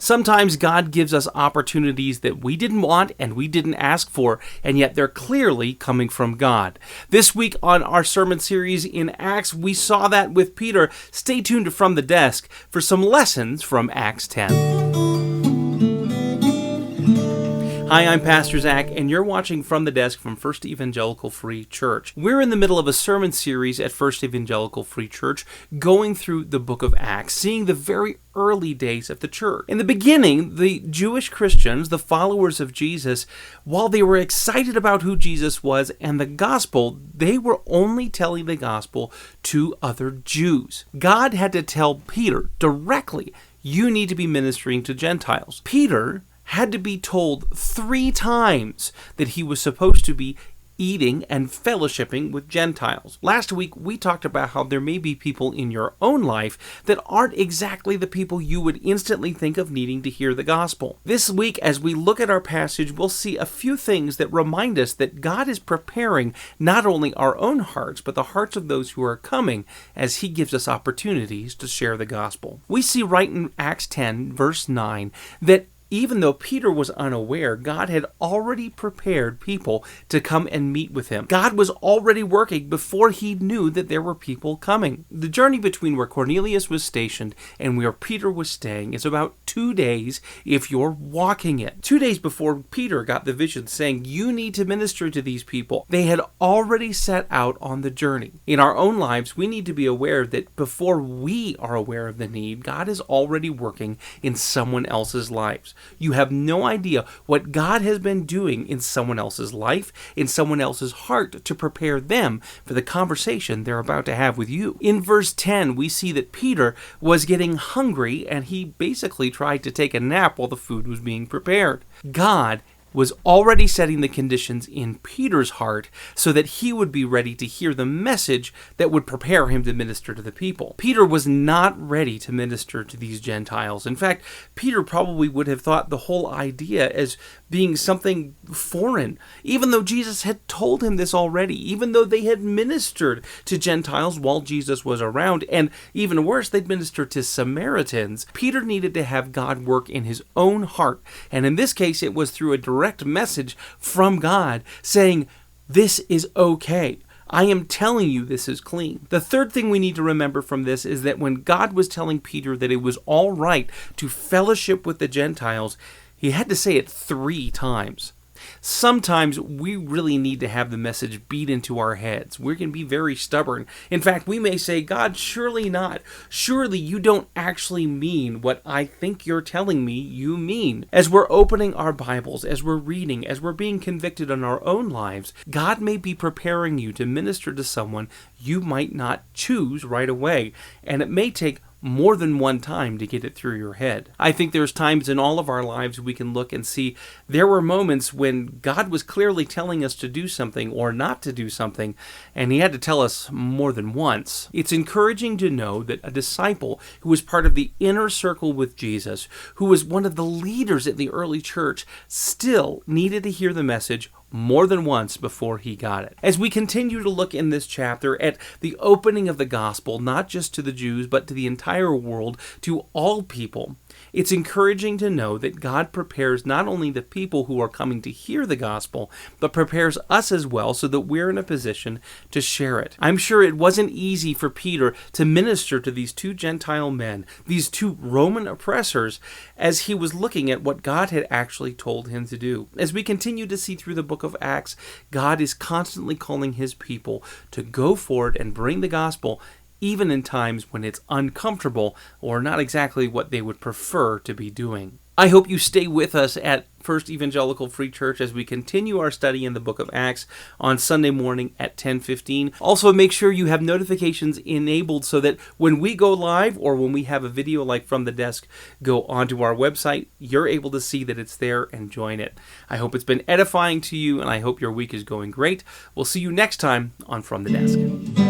Sometimes God gives us opportunities that we didn't want and we didn't ask for, and yet they're clearly coming from God. This week on our sermon series in Acts, we saw that with Peter. Stay tuned to From the Desk for some lessons from Acts 10. Hi, I'm Pastor Zach, and you're watching From the Desk from First Evangelical Free Church. We're in the middle of a sermon series at First Evangelical Free Church, going through the book of Acts, seeing the very early days of the church. In the beginning, the Jewish Christians, the followers of Jesus, while they were excited about who Jesus was and the gospel, they were only telling the gospel to other Jews. God had to tell Peter directly, you need to be ministering to Gentiles. Peter had to be told 3 times that he was supposed to be eating and fellowshipping with Gentiles. Last week, we talked about how there may be people in your own life that aren't exactly the people you would instantly think of needing to hear the gospel. This week, as we look at our passage, we'll see a few things that remind us that God is preparing not only our own hearts, but the hearts of those who are coming as He gives us opportunities to share the gospel. We see right in Acts 10, verse 9, that even though Peter was unaware, God had already prepared people to come and meet with him. God was already working before he knew that there were people coming. The journey between where Cornelius was stationed and where Peter was staying is about 2 days if you're walking it. 2 days before Peter got the vision saying, you need to minister to these people, they had already set out on the journey. In our own lives, we need to be aware that before we are aware of the need, God is already working in someone else's lives. You have no idea what God has been doing in someone else's life, in someone else's heart, to prepare them for the conversation they're about to have with you. In verse 10, we see that Peter was getting hungry and he basically tried to take a nap while the food was being prepared. God was already setting the conditions in Peter's heart so that he would be ready to hear the message that would prepare him to minister to the people. Peter was not ready to minister to these Gentiles. In fact, Peter probably would have thought the whole idea as being something foreign, even though Jesus had told him this already, even though they had ministered to Gentiles while Jesus was around, and even worse, they'd ministered to Samaritans. Peter needed to have God work in his own heart, and in this case, it was through a direct message from God saying, this is okay. I am telling you this is clean. The third thing we need to remember from this is that when God was telling Peter that it was all right to fellowship with the Gentiles, he had to say it 3 times. Sometimes we really need to have the message beat into our heads. We can be very stubborn. In fact, we may say, God, surely not. Surely you don't actually mean what I think you're telling me you mean. As we're opening our Bibles, as we're reading, as we're being convicted in our own lives, God may be preparing you to minister to someone you might not choose right away. And it may take more than one time to get it through your head. I think there's times in all of our lives we can look and see there were moments when God was clearly telling us to do something or not to do something, and He had to tell us more than once. It's encouraging to know that a disciple who was part of the inner circle with Jesus, who was one of the leaders in the early church, still needed to hear the message more than once before he got it. As we continue to look in this chapter at the opening of the gospel, not just to the Jews, but to the entire world, to all people, it's encouraging to know that God prepares not only the people who are coming to hear the gospel, but prepares us as well so that we're in a position to share it. I'm sure it wasn't easy for Peter to minister to these 2 Gentile men, these 2 Roman oppressors, as he was looking at what God had actually told him to do. As we continue to see through the book of Acts, God is constantly calling His people to go forward and bring the gospel, even in times when it's uncomfortable or not exactly what they would prefer to be doing. I hope you stay with us at First Evangelical Free Church as we continue our study in the book of Acts on Sunday morning at 10:15. Also, make sure you have notifications enabled so that when we go live or when we have a video like From the Desk go onto our website, you're able to see that it's there and join it. I hope it's been edifying to you, and I hope your week is going great. We'll see you next time on From the Desk.